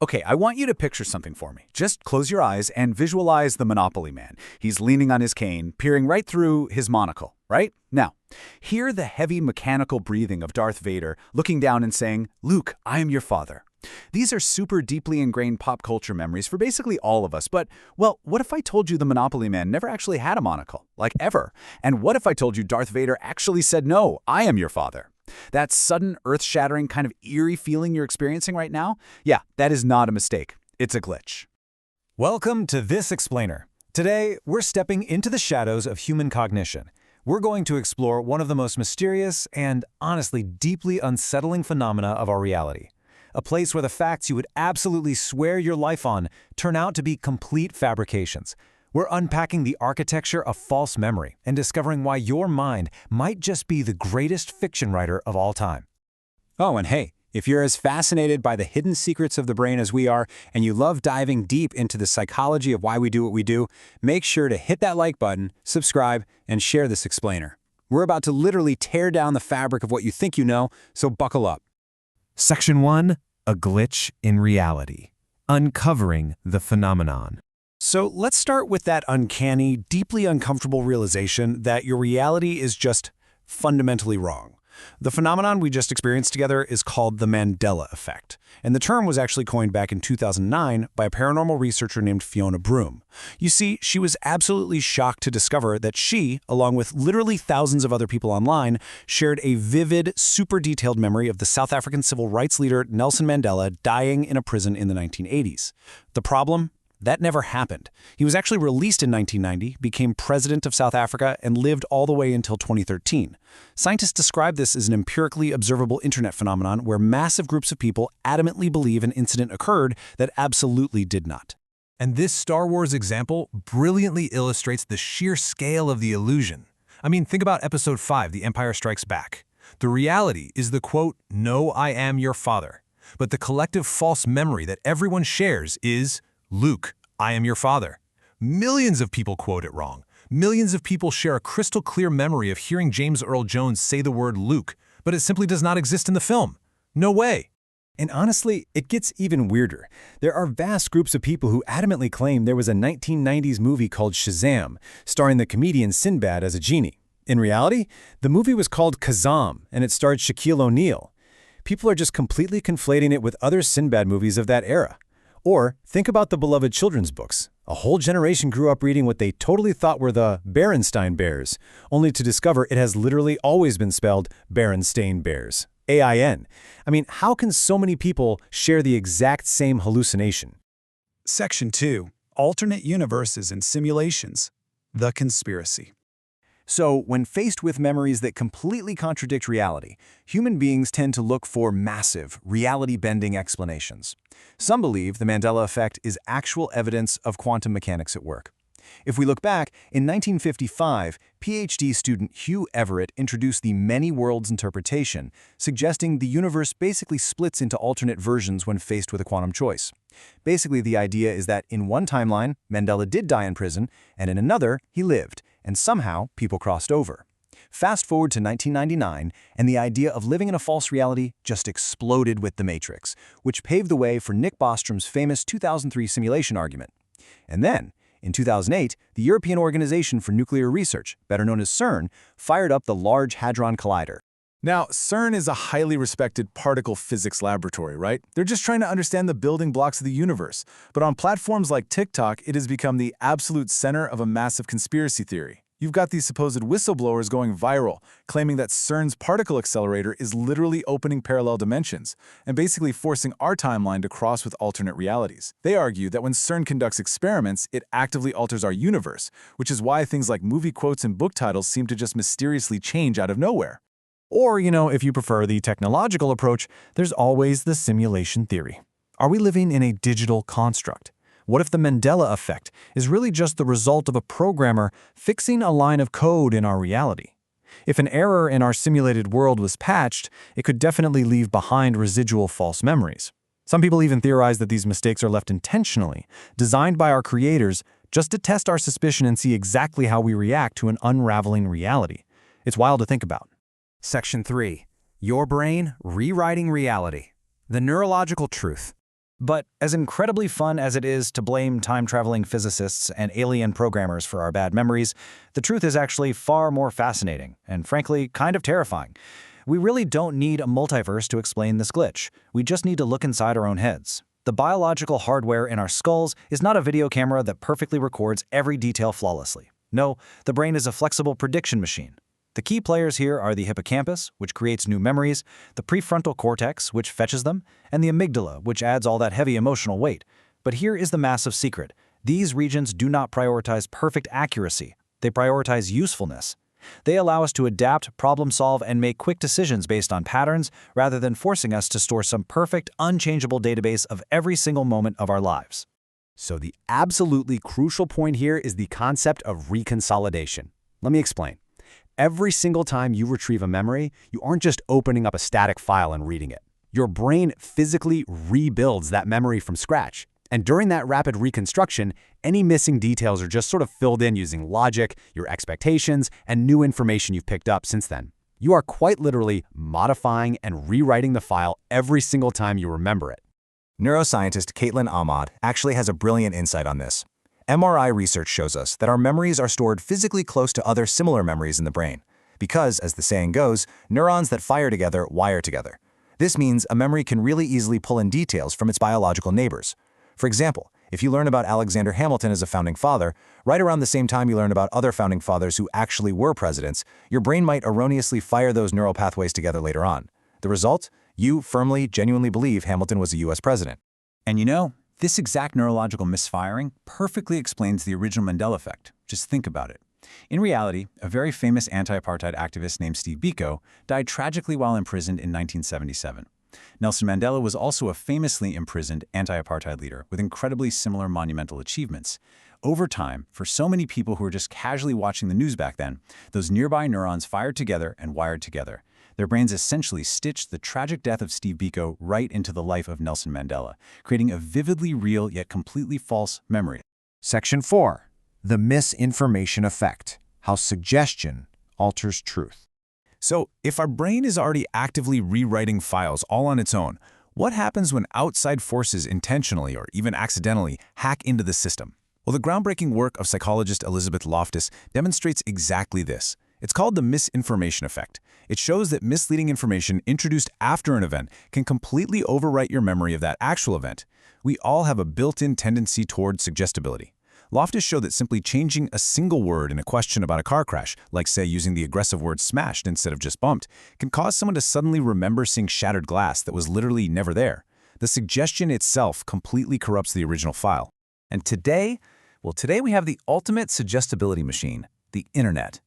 Okay, I want you to picture something for me. Just close your eyes and visualize the Monopoly Man. He's leaning on his cane, peering right through his monocle, right? Now, hear the heavy mechanical breathing of Darth Vader looking down and saying, "Luke, I am your father." These are super deeply ingrained pop culture memories for basically all of us, but, well, what if I told you the Monopoly Man never actually had a monocle? Like, ever? And what if I told you Darth Vader actually said, "No, I am your father"? That sudden, earth-shattering, kind of eerie feeling you're experiencing right now? Yeah, that is not a mistake. It's a glitch. Welcome to This Explainer. Today, we're stepping into the shadows of human cognition. We're going to explore one of the most mysterious and, honestly, deeply unsettling phenomena of our reality. A place where the facts you would absolutely swear your life on turn out to be complete fabrications. We're unpacking the architecture of false memory and discovering why your mind might just be the greatest fiction writer of all time. Oh, and hey, if you're as fascinated by the hidden secrets of the brain as we are, and you love diving deep into the psychology of why we do what we do, make sure to hit that like button, subscribe, and share this explainer. We're about to literally tear down the fabric of what you think you know, so buckle up. Section 1. A glitch in reality. Uncovering the phenomenon. So let's start with that uncanny, deeply uncomfortable realization that your reality is just fundamentally wrong. The phenomenon we just experienced together is called the Mandela Effect, and the term was actually coined back in 2009 by a paranormal researcher named Fiona Broome. You see, she was absolutely shocked to discover that she, along with literally thousands of other people online, shared a vivid, super detailed memory of the South African civil rights leader Nelson Mandela dying in a prison in the 1980s. The problem? That never happened. He was actually released in 1990, became president of South Africa, and lived all the way until 2013. Scientists describe this as an empirically observable internet phenomenon where massive groups of people adamantly believe an incident occurred that absolutely did not. And this Star Wars example brilliantly illustrates the sheer scale of the illusion. I mean, think about Episode 5, The Empire Strikes Back. The reality is the quote, "No, I am your father." But the collective false memory that everyone shares is, "Luke, I am your father." Millions of people quote it wrong. Millions of people share a crystal clear memory of hearing James Earl Jones say the word Luke, but it simply does not exist in the film. No way. And honestly, it gets even weirder. There are vast groups of people who adamantly claim there was a 1990s movie called Shazam, starring the comedian Sinbad as a genie. In reality, the movie was called Kazam, and it starred Shaquille O'Neal. People are just completely conflating it with other Sinbad movies of that era. Or think about the beloved children's books. A whole generation grew up reading what they totally thought were the Berenstain Bears, only to discover it has literally always been spelled Berenstain Bears. AIN. I mean, how can so many people share the exact same hallucination? Section 2. Alternate Universes and Simulations. The Conspiracy. So, when faced with memories that completely contradict reality, human beings tend to look for massive, reality-bending explanations. Some believe the Mandela Effect is actual evidence of quantum mechanics at work. If we look back, in 1955, PhD student Hugh Everett introduced the many worlds interpretation, suggesting the universe basically splits into alternate versions when faced with a quantum choice. Basically, the idea is that in one timeline, Mandela did die in prison, and in another, he lived, and somehow people crossed over. Fast forward to 1999, and the idea of living in a false reality just exploded with The Matrix, which paved the way for Nick Bostrom's famous 2003 simulation argument. And then, in 2008, the European Organization for Nuclear Research, better known as CERN, fired up the Large Hadron Collider. Now, CERN is a highly respected particle physics laboratory, right? They're just trying to understand the building blocks of the universe. But on platforms like TikTok, it has become the absolute center of a massive conspiracy theory. You've got these supposed whistleblowers going viral, claiming that CERN's particle accelerator is literally opening parallel dimensions and basically forcing our timeline to cross with alternate realities. They argue that when CERN conducts experiments, it actively alters our universe, which is why things like movie quotes and book titles seem to just mysteriously change out of nowhere. Or, if you prefer the technological approach, there's always the simulation theory. Are we living in a digital construct? What if the Mandela Effect is really just the result of a programmer fixing a line of code in our reality? If an error in our simulated world was patched, it could definitely leave behind residual false memories. Some people even theorize that these mistakes are left intentionally, designed by our creators just to test our suspicion and see exactly how we react to an unraveling reality. It's wild to think about. Section 3. Your brain rewriting reality. The neurological truth. But as incredibly fun as it is to blame time-traveling physicists and alien programmers for our bad memories, the truth is actually far more fascinating and, frankly, kind of terrifying. We really don't need a multiverse to explain this glitch. We just need to look inside our own heads. The biological hardware in our skulls is not a video camera that perfectly records every detail flawlessly. No, the brain is a flexible prediction machine. The key players here are the hippocampus, which creates new memories, the prefrontal cortex, which fetches them, and the amygdala, which adds all that heavy emotional weight. But here is the massive secret. These regions do not prioritize perfect accuracy. They prioritize usefulness. They allow us to adapt, problem solve, and make quick decisions based on patterns, rather than forcing us to store some perfect, unchangeable database of every single moment of our lives. So the absolutely crucial point here is the concept of reconsolidation. Let me explain. Every single time you retrieve a memory, you aren't just opening up a static file and reading it. Your brain physically rebuilds that memory from scratch. And during that rapid reconstruction, any missing details are just sort of filled in using logic, your expectations, and new information you've picked up since then. You are quite literally modifying and rewriting the file every single time you remember it. Neuroscientist Caitlin Ahmad actually has a brilliant insight on this. MRI research shows us that our memories are stored physically close to other similar memories in the brain, because, as the saying goes, neurons that fire together wire together. This means a memory can really easily pull in details from its biological neighbors. For example, if you learn about Alexander Hamilton as a founding father, right around the same time you learn about other founding fathers who actually were presidents, your brain might erroneously fire those neural pathways together later on. The result? You firmly, genuinely believe Hamilton was a US president. And you know, this exact neurological misfiring perfectly explains the original Mandela Effect. Just think about it. In reality, a very famous anti-apartheid activist named Steve Biko died tragically while imprisoned in 1977. Nelson Mandela was also a famously imprisoned anti-apartheid leader with incredibly similar monumental achievements. Over time, for so many people who were just casually watching the news back then, those nearby neurons fired together and wired together. Their brains essentially stitched the tragic death of Steve Biko right into the life of Nelson Mandela, creating a vividly real yet completely false memory. Section 4. The misinformation effect. How suggestion alters truth. So, if our brain is already actively rewriting files all on its own, what happens when outside forces intentionally or even accidentally hack into the system? Well, the groundbreaking work of psychologist Elizabeth Loftus demonstrates exactly this. It's called the misinformation effect. It shows that misleading information introduced after an event can completely overwrite your memory of that actual event. We all have a built-in tendency toward suggestibility. Loftus showed that simply changing a single word in a question about a car crash, like say using the aggressive word smashed instead of just bumped, can cause someone to suddenly remember seeing shattered glass that was literally never there. The suggestion itself completely corrupts the original file. And today we have the ultimate suggestibility machine, the internet.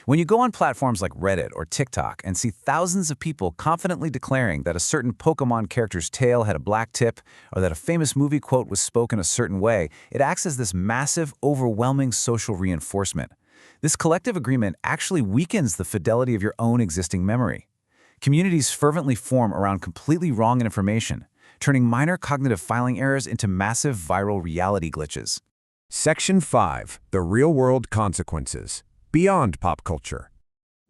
When you go on platforms like Reddit or TikTok and see thousands of people confidently declaring that a certain Pokemon character's tail had a black tip or that a famous movie quote was spoken a certain way, it acts as this massive, overwhelming social reinforcement. This collective agreement actually weakens the fidelity of your own existing memory. Communities fervently form around completely wrong information, turning minor cognitive filing errors into massive viral reality glitches. Section 5. The Real-World Consequences. Beyond pop culture.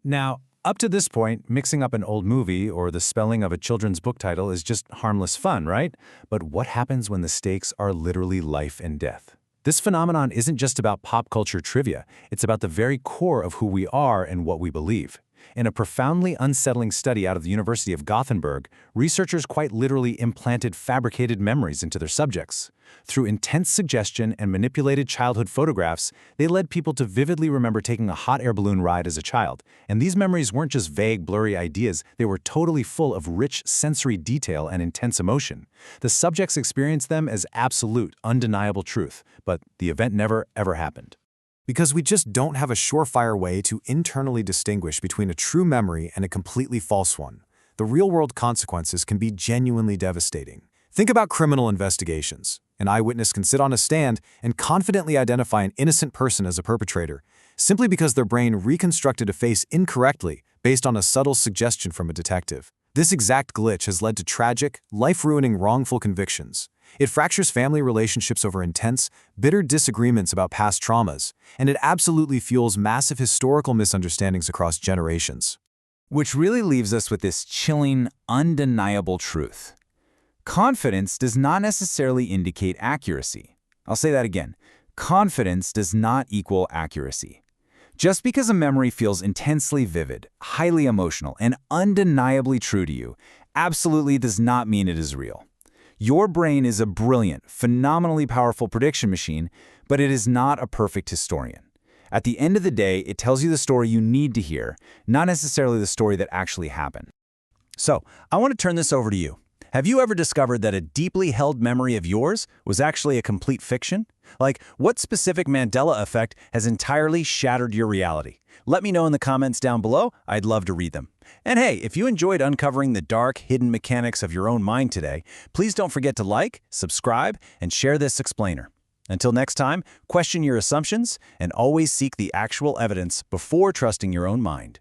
Now, up to this point, mixing up an old movie or the spelling of a children's book title is just harmless fun, right? But what happens when the stakes are literally life and death? This phenomenon isn't just about pop culture trivia. It's about the very core of who we are and what we believe. In a profoundly unsettling study out of the University of Gothenburg, researchers quite literally implanted fabricated memories into their subjects. Through intense suggestion and manipulated childhood photographs, they led people to vividly remember taking a hot air balloon ride as a child. And these memories weren't just vague, blurry ideas, they were totally full of rich sensory detail and intense emotion. The subjects experienced them as absolute, undeniable truth, but the event never, ever happened. Because we just don't have a surefire way to internally distinguish between a true memory and a completely false one. The real-world consequences can be genuinely devastating. Think about criminal investigations. An eyewitness can sit on a stand and confidently identify an innocent person as a perpetrator, simply because their brain reconstructed a face incorrectly based on a subtle suggestion from a detective. This exact glitch has led to tragic, life-ruining wrongful convictions. It fractures family relationships over intense, bitter disagreements about past traumas, and it absolutely fuels massive historical misunderstandings across generations. Which really leaves us with this chilling, undeniable truth. Confidence does not necessarily indicate accuracy. I'll say that again. Confidence does not equal accuracy. Just because a memory feels intensely vivid, highly emotional, and undeniably true to you, absolutely does not mean it is real. Your brain is a brilliant, phenomenally powerful prediction machine, but it is not a perfect historian. At the end of the day, it tells you the story you need to hear, not necessarily the story that actually happened. So, I want to turn this over to you. Have you ever discovered that a deeply held memory of yours was actually a complete fiction? Like, what specific Mandela effect has entirely shattered your reality? Let me know in the comments down below. I'd love to read them. And hey, if you enjoyed uncovering the dark, hidden mechanics of your own mind today, please don't forget to like, subscribe, and share this explainer. Until next time, question your assumptions and always seek the actual evidence before trusting your own mind.